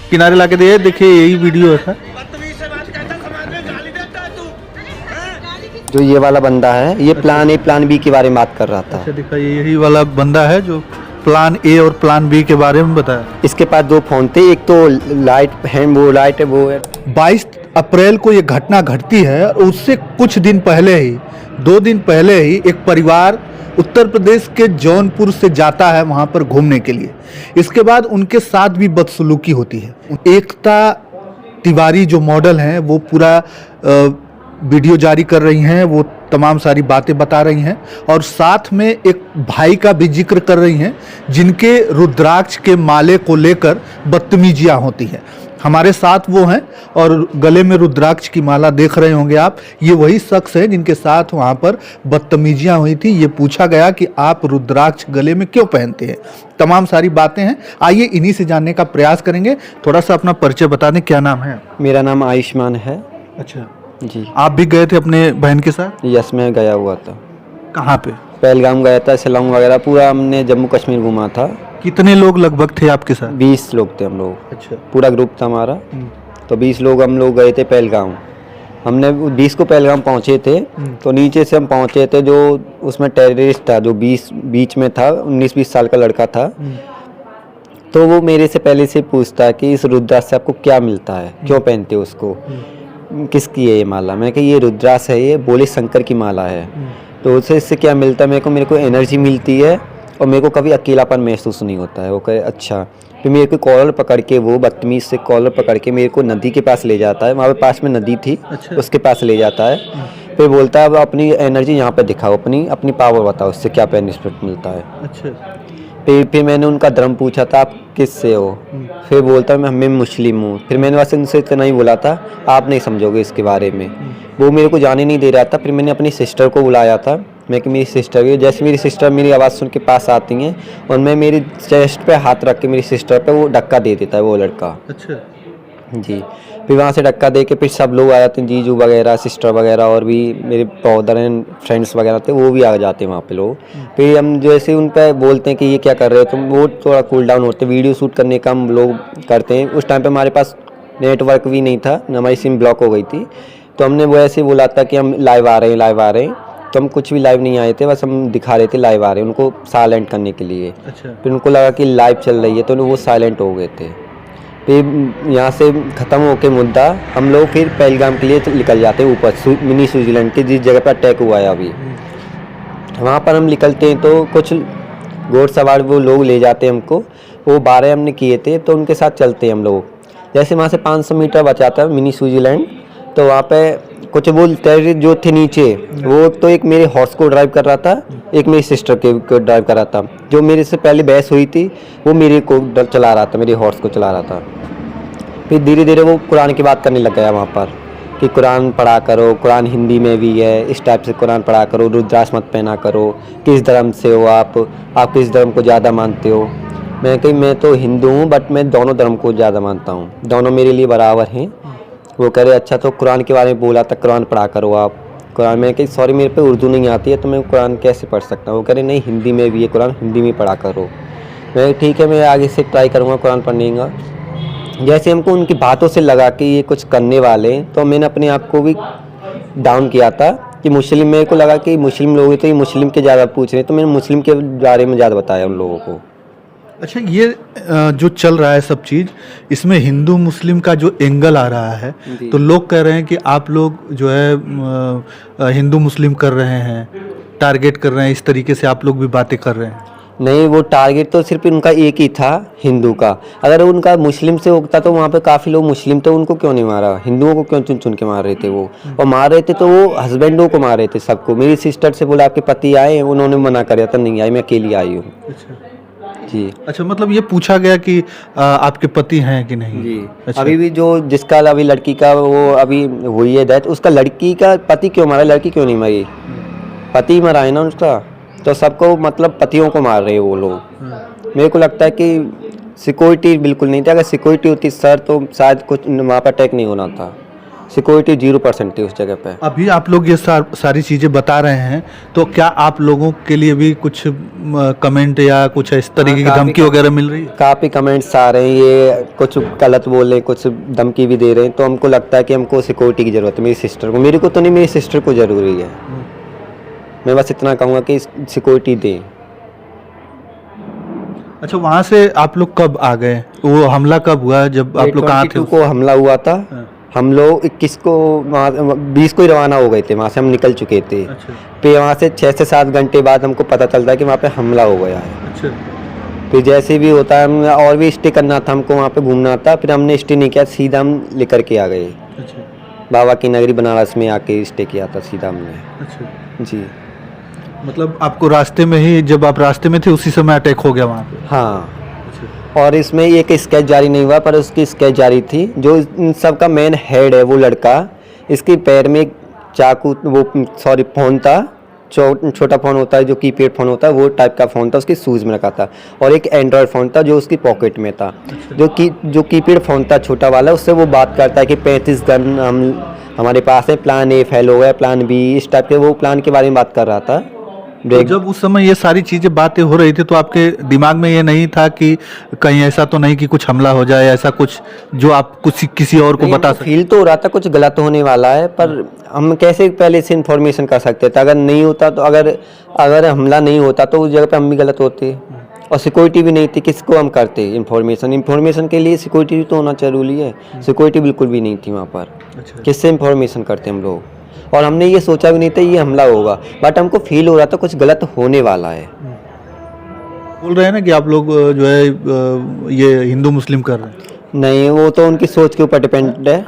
किनारे ला के दे, देखिए यही वीडियो है। जो ये वाला बंदा है, ये प्लान ए प्लान बी के बारे में बात कर रहा था। अच्छा दिखाइए, यही वाला बंदा है जो प्लान ए और प्लान बी के बारे में बताया। इसके पास दो फोन थे, एक तो लाइट है, वो लाइट है, वो है। 22 अप्रैल को ये घटना घटती है और उससे कुछ दिन पहले ही, 2 दिन पहले ही एक परिवार उत्तर प्रदेश के जौनपुर से जाता है वहाँ पर घूमने के लिए। इसके बाद उनके साथ भी बदसलूकी होती है। एकता तिवारी जो मॉडल हैं वो पूरा वीडियो जारी कर रही हैं, वो तमाम सारी बातें बता रही हैं और साथ में एक भाई का भी जिक्र कर रही हैं जिनके रुद्राक्ष के माले को लेकर बदतमीजियां होती हैं। हमारे साथ वो हैं और गले में रुद्राक्ष की माला देख रहे होंगे आप, ये वही शख्स है जिनके साथ वहाँ पर बदतमीजियां हुई थी। ये पूछा गया कि आप रुद्राक्ष गले में क्यों पहनते हैं, तमाम सारी बातें हैं। आइए इन्हीं से जानने का प्रयास करेंगे। थोड़ा सा अपना परिचय बता दें, क्या नाम है? मेरा नाम आयुष्मान है। अच्छा जी। आप भी गए थे अपने बहन के साथ? यस, मैं गया हुआ था। कहाँ पे? पहलगाम गया था, शिलांग वगैरह पूरा हमने जम्मू कश्मीर घूमा था। कितने लोग लगभग थे आपके साथ? 20 लोग थे हम लोग। अच्छा। पूरा ग्रुप था हमारा। तो 20 लोग हम लोग गए थे पहलगाम। हमने 20 को पहलगाम पहुँचे थे। तो नीचे से हम पहुँचे थे, जो उसमें टेररिस्ट था जो बीच में था, 19-20 साल का लड़का था। तो वो मेरे से पहले से पूछता है कि इस रुद्राक्ष से आपको क्या मिलता है, क्यों पहनते हो उसको, किसकी है ये माला? मैं कहा ये रुद्राक्ष है, ये बोले शंकर की माला है। तो उससे इससे क्या मिलता है? मेरे को एनर्जी मिलती है और मेरे को कभी अकेलापन महसूस नहीं होता है। वो कहे अच्छा। फिर मेरे को कॉलर पकड़ के, वो बदतमीज से कॉलर पकड़ के मेरे को नदी के पास ले जाता है। वहाँ पे पास में नदी थी। अच्छा। उसके पास ले जाता है। फिर बोलता है अब अपनी एनर्जी यहाँ पे दिखाओ, अपनी पावर बताओ, इससे क्या बेनिफिट मिलता है। अच्छा। फिर मैंने उनका धर्म पूछा था, आप किससे हो? फिर बोलता मैं मुस्लिम हूँ। फिर मैंने वैसे उनसे इतना ही बोला था, आप नहीं समझोगे इसके बारे में। वो मेरे को जाने नहीं दे रहा था। फिर मैंने अपनी सिस्टर को बुलाया था। मैं कि मेरी सिस्टर भी, जैसे मेरी सिस्टर मेरी आवाज़ सुन के पास आती हैं और मैं मेरी चेस्ट पे हाथ रख के मेरी सिस्टर पे वो धक्का दे देता है वो लड़का। अच्छा जी। फिर वहाँ से धक्का दे के फिर सब लोग आ जाते हैं, जीजू वगैरह, सिस्टर वगैरह, और भी मेरे ब्रदर एंड फ्रेंड्स वगैरह थे, वो भी आ जाते हैं वहाँ पे लोग। फिर हम जैसे उन पे बोलते हैं कि ये क्या कर रहे हो तुम, वो थोड़ा कूल डाउन होते हैं। वीडियो शूट करने का हम लोग करते हैं। उस टाइम पे हमारे पास नेटवर्क भी नहीं था, हमारी सिम ब्लॉक हो गई थी। तो हमने वो ऐसे ही बोला था कि हम लाइव आ रहे हैं। तो हम कुछ भी लाइव नहीं आए थे, बस हम दिखा रहे थे लाइव आ रहे हैं, उनको साइलेंट करने के लिए। अच्छा। फिर उनको लगा कि लाइव चल रही है तो वो साइलेंट हो गए थे। फिर यहाँ से ख़त्म होके मुद्दा, हम लोग फिर पहलगाम के लिए निकल जाते हैं ऊपर मिनी स्विट्ज़रलैंड के, जिस जगह पर अटैक हुआ है अभी। वहाँ पर हम निकलते हैं तो कुछ घोड़सवार वो लोग ले जाते हैं हमको। वो 12 हमने किए थे, तो उनके साथ चलते हैं हम लोग। जैसे वहाँ से 500 मीटर बचा था मिनी स्विट्ज़रलैंड, तो वहाँ पे कुछ वो टेररिस्ट जो थे नीचे, वो तो एक मेरे हॉर्स को ड्राइव कर रहा था, एक मेरी सिस्टर को ड्राइव कर रहा था। जो मेरे से पहले बहस हुई थी वो मेरे को चला रहा था, मेरे हॉर्स को चला रहा था। फिर धीरे धीरे वो कुरान की बात करने लग गया वहाँ पर कि कुरान पढ़ा करो, कुरान हिंदी में भी है, इस टाइप से कुरान पढ़ा करो, रुद्राक्ष मत पहना करो, किस धर्म से हो आप किस धर्म को ज़्यादा मानते हो? मैं कही मैं तो हिंदू हूँ, बट मैं दोनों धर्म को ज़्यादा मानता हूँ, दोनों मेरे लिए बराबर हैं। वो कह रहे अच्छा तो कुरान के बारे में बोला था, कुरान पढ़ा करो आप। कुरान में कही सॉरी मेरे पे उर्दू नहीं आती है तो मैं कुरान कैसे पढ़ सकता हूँ? वो कह रहे नहीं हिंदी में भी है कुरान, हिंदी में पढ़ा करो। मैं ठीक है, मैं आगे से ट्राई करूँगा कुरान पढ़ने का। जैसे हमको उनकी बातों से लगा कि ये कुछ करने वाले हैं, तो मैंने अपने आप को भी डाउन किया था कि मुस्लिम, मेरे को लगा कि मुस्लिम लोग हैं तो ये मुस्लिम के ज़्यादा पूछ रहे हैं, तो मैंने मुस्लिम के बारे में ज़्यादा बताया उन लोगों को। अच्छा, ये जो चल रहा है सब चीज़, इसमें हिंदू मुस्लिम का जो एंगल आ रहा है, तो लोग कह रहे हैं कि आप लोग जो है हिंदू मुस्लिम कर रहे हैं, टारगेट कर रहे हैं, इस तरीके से आप लोग भी बातें कर रहे हैं। नहीं, वो टारगेट तो सिर्फ उनका एक ही था, हिंदू का। अगर उनका मुस्लिम से होता तो वहाँ पे काफ़ी लोग मुस्लिम थे, उनको क्यों नहीं मारा? हिंदुओं को क्यों चुन चुन के मार रहे थे वो? और मार रहे थे तो वो हस्बैंडों को मार रहे थे, सबको। मेरी सिस्टर से बोला आपके पति आए, उन्होंने मना कर दिया था नहीं आई, मैं अकेली आई हूँ। जी। अच्छा, मतलब ये पूछा गया कि आपके पति हैं कि नहीं? जी। अच्छा। अभी भी जो जिसका अभी लड़की का वो अभी हुई है डेथ, उसका लड़की का पति क्यों मारा, लड़की क्यों नहीं मरी? पति मरा है ना उसका। तो सबको मतलब पतियों को मार रहे हैं वो लोग। मेरे को लगता है कि सिक्योरिटी बिल्कुल नहीं थी। अगर सिक्योरिटी होती सर तो शायद कुछ वहाँ पर अटैक नहीं होना था। सिक्योरिटी 0% थी उस जगह पे। अभी आप लोग ये सारी चीज़ें बता रहे हैं, तो क्या आप लोगों के लिए भी कुछ कमेंट या कुछ इस तरीके की धमकी वगैरह मिल रही है? काफ़ी कमेंट्स आ रहे हैं, ये कुछ गलत बोल रहे हैं, कुछ धमकी भी दे रहे हैं, तो हमको लगता है कि हमको सिक्योरिटी की ज़रूरत है। मेरी सिस्टर को, मेरे को तो नहीं, मेरी सिस्टर को ज़रूरी है। मैं बस इतना कहूँगा कि सिक्योरिटी दें। अच्छा, वहाँ से आप लोग कब आ गए? वो हमला कब हुआ, जब आप लोग कहाँ थे? 22 को हमला हुआ था। हम लोग 21 को 20 को ही रवाना हो गए थे, वहाँ से हम निकल चुके थे। अच्छा। फिर वहाँ से 6 से 7 घंटे बाद हमको पता चलता है कि वहाँ पे हमला हो गया है। अच्छा। फिर जैसे भी होता है, हम और भी स्टे करना था, हमको वहाँ पे घूमना था, फिर हमने स्टे नहीं किया, सीधा हम लेकर के आ गए। अच्छा। बाबा की नगरी बनारस में आके स्टे किया था सीधा हमने। अच्छा, जी मतलब आपको रास्ते में ही, जब आप रास्ते में थे उसी समय अटैक हो गया वहाँ पे? हाँ। अच्छा। और इसमें एक स्केच जारी नहीं हुआ, पर उसकी स्केच जारी थी। जो इन सब का मेन हेड है वो लड़का, इसके पैर में चाकू, वो सॉरी फ़ोन था, छोटा फ़ोन होता है जो कीपैड फ़ोन होता है, वो टाइप का फ़ोन था, उसकी शूज़ में रखा था। और एक एंड्रॉयड फ़ोन था जो उसकी पॉकेट में था। जो कीपैड फ़ोन था छोटा वाला, उससे वो बात करता है कि 35 गन हमारे पास है, प्लान ए फेल हो गया, प्लान बी, इस टाइप के वो प्लान के बारे में बात कर रहा था। तो जब उस समय ये सारी चीजें बातें हो रही थी, तो आपके दिमाग में ये नहीं था कि कहीं ऐसा तो नहीं कि कुछ हमला हो जाए, ऐसा कुछ जो आप कुछ किसी और को बता सकते? फील तो हो रहा था कुछ गलत होने वाला है, पर हम कैसे पहले से इन्फॉर्मेशन कर सकते थे? अगर नहीं होता तो, अगर हमला नहीं होता तो उस जगह पे हम भी गलत होते। और सिक्योरिटी भी नहीं थी, किसको हम करते इन्फॉर्मेशन के लिए? सिक्योरिटी तो होना जरूरी है। सिक्योरिटी बिल्कुल भी नहीं थी वहाँ पर। अच्छा। किससे इन्फॉर्मेशन करते हम लोग? और हमने ये सोचा भी नहीं था ये हमला होगा, बट हमको फील हो रहा था कुछ गलत होने वाला है। बोल रहे हैं ना कि आप लोग जो है ये हिंदू मुस्लिम कर रहे हैं। नहीं, वो तो उनकी सोच के ऊपर डिपेंड है।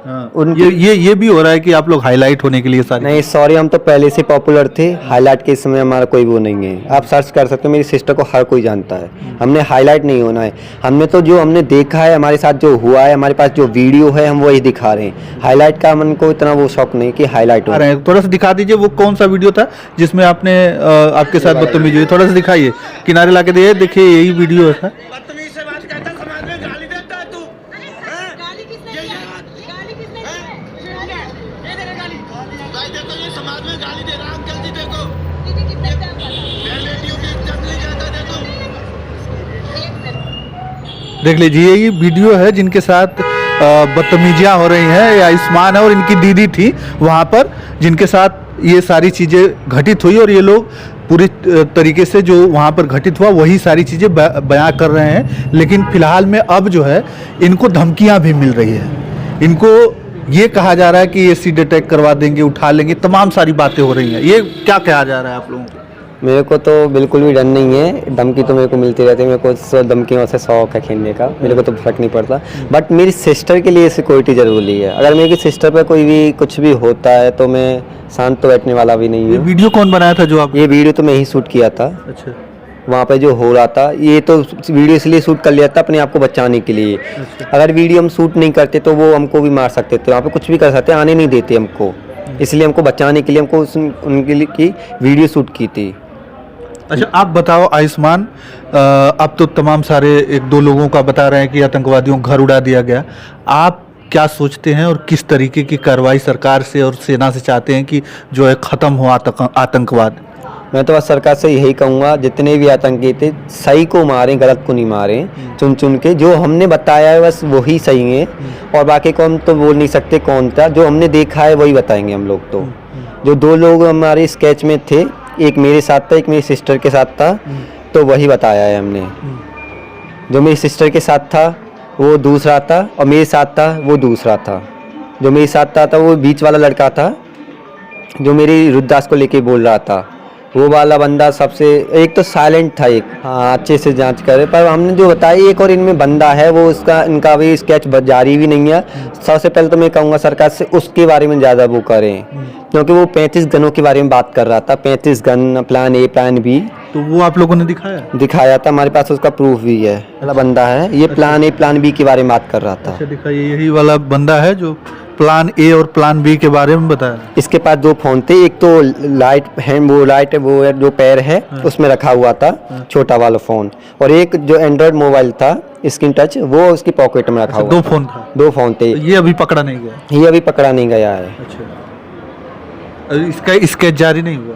हाँ। ये भी हो रहा है कि आप लोग हाईलाइट होने के लिए सारी? नहीं सॉरी, हम तो पहले से पॉपुलर थे। हाईलाइट के समय हमारा कोई वो नहीं है। आप सर्च कर सकते हो, मेरी सिस्टर को हर कोई जानता है। हमने हाईलाइट नहीं होना है। हमने तो जो हमने देखा है, हमारे साथ जो हुआ है, हमारे पास जो वीडियो है, हम वही दिखा रहे हैं। हाईलाइट का मन को इतना वो शौक नहीं कि हाईलाइट हो। थोड़ा सा दिखा दीजिए, वो कौन सा वीडियो था जिसमें आपने आपके साथ बदतमीजी हुई? थोड़ा सा दिखाइए, किनारे ला के दिए, देखिए यही वीडियो है। देख लीजिए, ये वीडियो है जिनके साथ बदतमीजियाँ हो रही हैं। ये आयुष्मान है और इनकी दीदी थी वहाँ पर, जिनके साथ ये सारी चीज़ें घटित हुई, और ये लोग पूरी तरीके से जो वहाँ पर घटित हुआ वही सारी चीज़ें बयां कर रहे हैं। लेकिन फिलहाल में अब जो है इनको धमकियाँ भी मिल रही है। इनको ये कहा जा रहा है कि ये सीड अटैक करवा देंगे, उठा लेंगे, तमाम सारी बातें हो रही हैं। ये क्या कहा जा रहा है आप लोगों को? मेरे को तो बिल्कुल भी डर नहीं है। धमकी तो मेरे को मिलती रहती है। मेरे को धमकियों से शौक है खेलने का, मेरे को तो फर्क नहीं पड़ता। बट मेरी सिस्टर के लिए सिक्योरिटी ज़रूरी है। अगर मेरी सिस्टर पर कोई भी कुछ भी होता है तो मैं शांत तो बैठने वाला भी नहीं ये हूँ। वीडियो कौन बनाया था जो आप? ये वीडियो तो मैं ही शूट किया था। अच्छा। वहाँ पे जो हो रहा था, ये तो वीडियो इसलिए शूट कर लिया था अपने आप को बचाने के लिए। अच्छा। अगर वीडियो हम शूट नहीं करते तो वो हमको भी मार सकते थे, वहाँ पे कुछ भी कर सकते, आने नहीं देते हमको। इसलिए हमको बचाने के लिए हमको उनके लिए की वीडियो शूट की थी। अच्छा, आप बताओ आयुष्मान, अब तो तमाम सारे 1-2 लोगों का बता रहे हैं कि आतंकवादियों को घर उड़ा दिया गया। आप क्या सोचते हैं और किस तरीके की कार्रवाई सरकार से और सेना से चाहते हैं कि जो है ख़त्म हो आतंकवाद? मैं तो बस सरकार से यही कहूँगा, जितने भी आतंकी थे सही को मारें, गलत को नहीं मारें। चुन चुन के जो हमने बताया है बस वही सही है, और बाकी को हम तो बोल नहीं सकते कौन था। जो हमने देखा है वही बताएंगे हम लोग। तो जो 2 लोग हमारे स्केच में थे, एक मेरे साथ था, एक मेरी सिस्टर के साथ था, तो वही बताया है हमने। जो मेरी सिस्टर के साथ था वो दूसरा था, और मेरे साथ था वो दूसरा था। जो मेरे साथ था वो बीच वाला लड़का था, जो मेरी रुद्रदास को लेके बोल रहा था। वो वाला बंदा सबसे, एक तो साइलेंट था, एक हाँ अच्छे से जांच करे। पर हमने जो बताया, एक और इनमें बंदा है, वो उसका इनका भी स्केच जारी भी नहीं है। सबसे पहले तो मैं कहूँगा सरकार से उसके बारे में ज़्यादा वो करें, क्योंकि वो 35 गनों के बारे में बात कर रहा था। 35 gun, plan A, plan B, तो वो आप लोगों ने दिखाया था। हमारे पास उसका प्रूफ भी है। वाला बंदा है ये, प्लान ए, प्लान बी के बारे में बात कर रहा था। अच्छा, दिखाइए, यही वाला बंदा है जो प्लान ए और प्लान बी के बारे में बताया। इसके पास 2 फ़ोन थे, एक तो लाइट हैंड वो लाइट है वो जो पैर है उसमें रखा हुआ था छोटा वाला फ़ोन, और एक जो एंड्रॉयड मोबाइल था स्क्रीन टच वो उसकी पॉकेट में रखा हुआ 2 फोन था। 2 फ़ोन थे। तो ये अभी पकड़ा नहीं गया। ये अभी पकड़ा नहीं गया है। अच्छा, इसका स्केच जारी नहीं हुआ।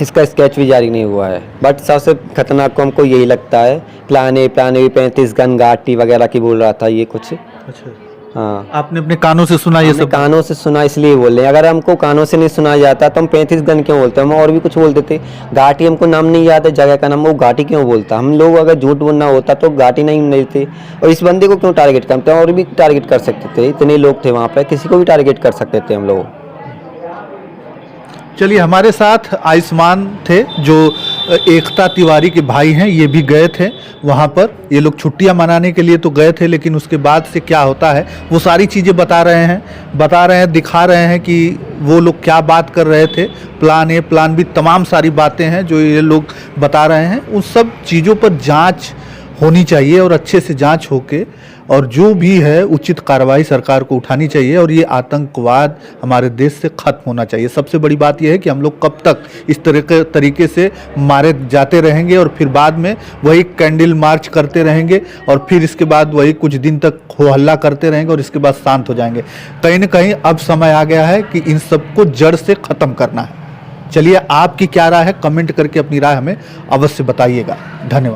इसका स्केच भी जारी नहीं हुआ है। बट सबसे खतरनाक को हमको यही लगता है प्लान ए 35 गन घाटी वगैरह की बोल रहा था ये कुछ। अच्छा, हाँ, आपने अपने कानों से सुना ये हमने सब? कानों से सुना इसलिए बोल रहे हैं। अगर हमको कानों से नहीं सुना जाता तो हम 35 गन क्यों बोलते, हम और भी कुछ बोलते थे। घाटी हमको नाम नहीं याद है जगह का नाम, वो घाटी क्यों बोलता। हम लोग अगर झूठ बोलना होता तो घाटी नहीं मिलती। और इस बंदे को क्यों टारगेट करते हैं, और भी टारगेट कर सकते थे, इतने लोग थे वहाँ पर, किसी को भी टारगेट कर सकते थे हम लोग। चलिए, हमारे साथ आयुष्मान थे जो एकता तिवारी के भाई हैं, ये भी गए थे वहाँ पर। ये लोग छुट्टियाँ मनाने के लिए तो गए थे, लेकिन उसके बाद से क्या होता है वो सारी चीज़ें बता रहे हैं, दिखा रहे हैं कि वो लोग क्या बात कर रहे थे। प्लान ए प्लान बी तमाम सारी बातें हैं जो ये लोग बता रहे हैं। उन सब चीज़ों पर जांच होनी चाहिए और अच्छे से जांच होके और जो भी है उचित कार्रवाई सरकार को उठानी चाहिए, और ये आतंकवाद हमारे देश से खत्म होना चाहिए। सबसे बड़ी बात यह है कि हम लोग कब तक इस तरीके से मारे जाते रहेंगे और फिर बाद में वही कैंडल मार्च करते रहेंगे और फिर इसके बाद वही कुछ दिन तक हो हल्ला करते रहेंगे और इसके बाद शांत हो जाएंगे। कहीं ना कहीं अब समय आ गया है कि इन सबको जड़ से ख़त्म करना है। चलिए, आपकी क्या राय है, कमेंट करके अपनी राय हमें अवश्य बताइएगा। धन्यवाद।